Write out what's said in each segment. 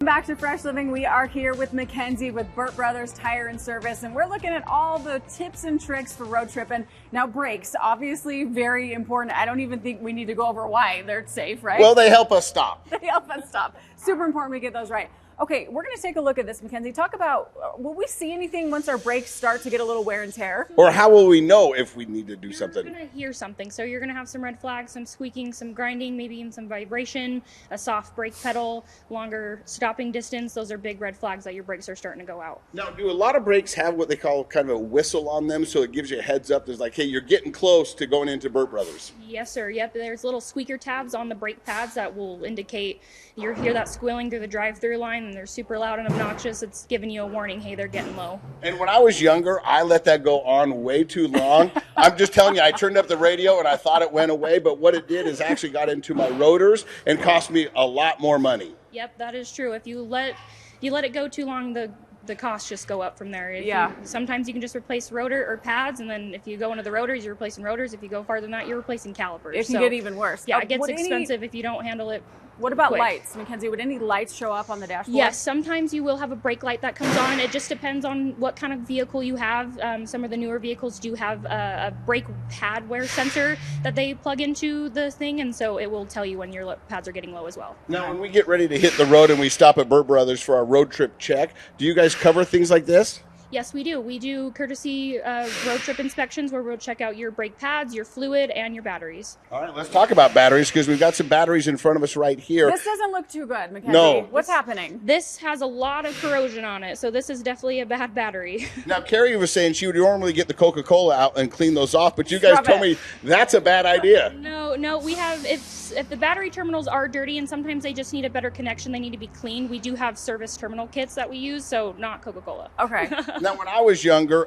Back to Fresh Living. We are here with McKenzie with Burt Brothers Tire Service, and we're looking at all the tips and tricks for road tripping. Now, brakes, obviously very important. I don't even think we need to go over why they're safe, right? Well, they help us stop. They help us stop. Super important we get those right. Okay, we're going to take a look at this, McKenzie. Talk about, will we see anything once our brakes start to get a little wear and tear? Or how will we know if we need to do something? You're going to hear something. So you're going to have some red flags, some squeaking, some grinding, maybe even some vibration, a soft brake pedal, longer stopping distance. Those are big red flags that your brakes are starting to go out. Now, do a lot of brakes have what they call kind of a whistle on them, so it gives you a heads up? There's like, hey, you're getting close to going into Burt Brothers. Yes, sir. Yep. There's little squeaker tabs on the brake pads that will indicate you hear that squealing through the drive-through line, and they're super loud and obnoxious. It's giving you a warning, hey, they're getting low. And when I was younger, I let that go on way too long. I'm just telling you, I turned up the radio and I thought it went away, but what it did is actually got into my rotors and cost me a lot more money. Yep, that is true. If you let it go too long, the costs just go up from there. Sometimes you can just replace rotor or pads, and then if you go into the rotors, you're replacing rotors. If you go farther than that, you're replacing calipers. It can get even worse. Yeah, it gets expensive if you don't handle it. What about quick. lights, McKenzie? Would any lights show up on the dashboard? Yes, sometimes you will have a brake light that comes on. It just depends on what kind of vehicle you have. Some of the newer vehicles do have a brake pad wear sensor that they plug into the thing, and so it will tell you when your pads are getting low as well. Now, when we get ready to hit the road and we stop at Burt Brothers for our road trip check, do you guys cover things like this? Yes, we do. We do courtesy road trip inspections where we'll check out your brake pads, your fluid, and your batteries. All right, let's talk about batteries because we've got some batteries in front of us right here. This doesn't look too good, McKenzie. No. What's happening? This has a lot of corrosion on it, so this is definitely a bad battery. Now, Kari was saying she would normally get the Coca-Cola out and clean those off, but you guys told me that's a bad idea. No, we have, if the battery terminals are dirty and sometimes they just need a better connection, they need to be cleaned, we do have service terminal kits that we use, so not Coca-Cola. Okay. Now, when I was younger,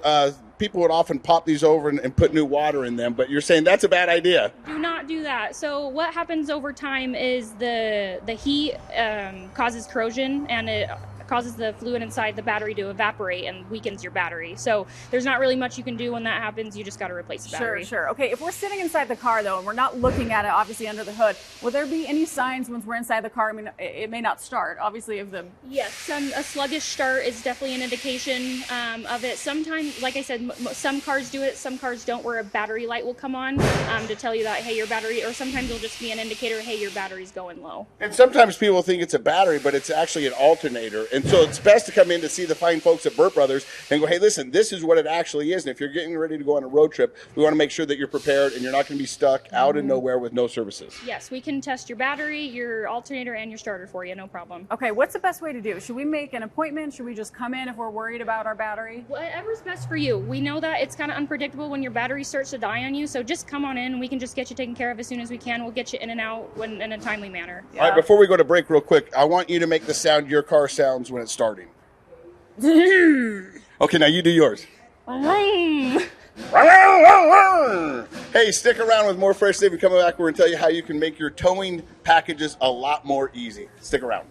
people would often pop these over and put new water in them, but you're saying that's a bad idea. Do not do that. So what happens over time is the heat causes corrosion, and it causes the fluid inside the battery to evaporate and weakens your battery. So there's not really much you can do when that happens. You just got to replace the battery. Sure. Okay, if we're sitting inside the car, though, and we're not looking at it, obviously, under the hood, will there be any signs once we're inside the car? I mean, it may not start, obviously, if the... Yes, a sluggish start is definitely an indication of it. Sometimes, like I said, some cars do it, some cars don't, where a battery light will come on to tell you that, hey, your battery, or sometimes it'll just be an indicator, hey, your battery's going low. And sometimes people think it's a battery, but it's actually an alternator. And so it's best to come in to see the fine folks at Burt Brothers and go, hey, listen, this is what it actually is. And if you're getting ready to go on a road trip, we want to make sure that you're prepared and you're not going to be stuck out in nowhere with no services. Yes, we can test your battery, your alternator, and your starter for you, no problem. Okay, what's the best way to do? Should we make an appointment? Should we just come in if we're worried about our battery? Whatever's best for you. We know that it's kind of unpredictable when your battery starts to die on you, so just come on in and we can just get you taken care of as soon as we can. We'll get you in and out in a timely manner. Yeah. All right, before we go to break real quick, I want you to make the sound your car sounds when it's starting. Okay, now you do yours. Hey, stick around with more Fresh Living. Coming back, we're going to tell you how you can make your towing packages a lot more easy. Stick around.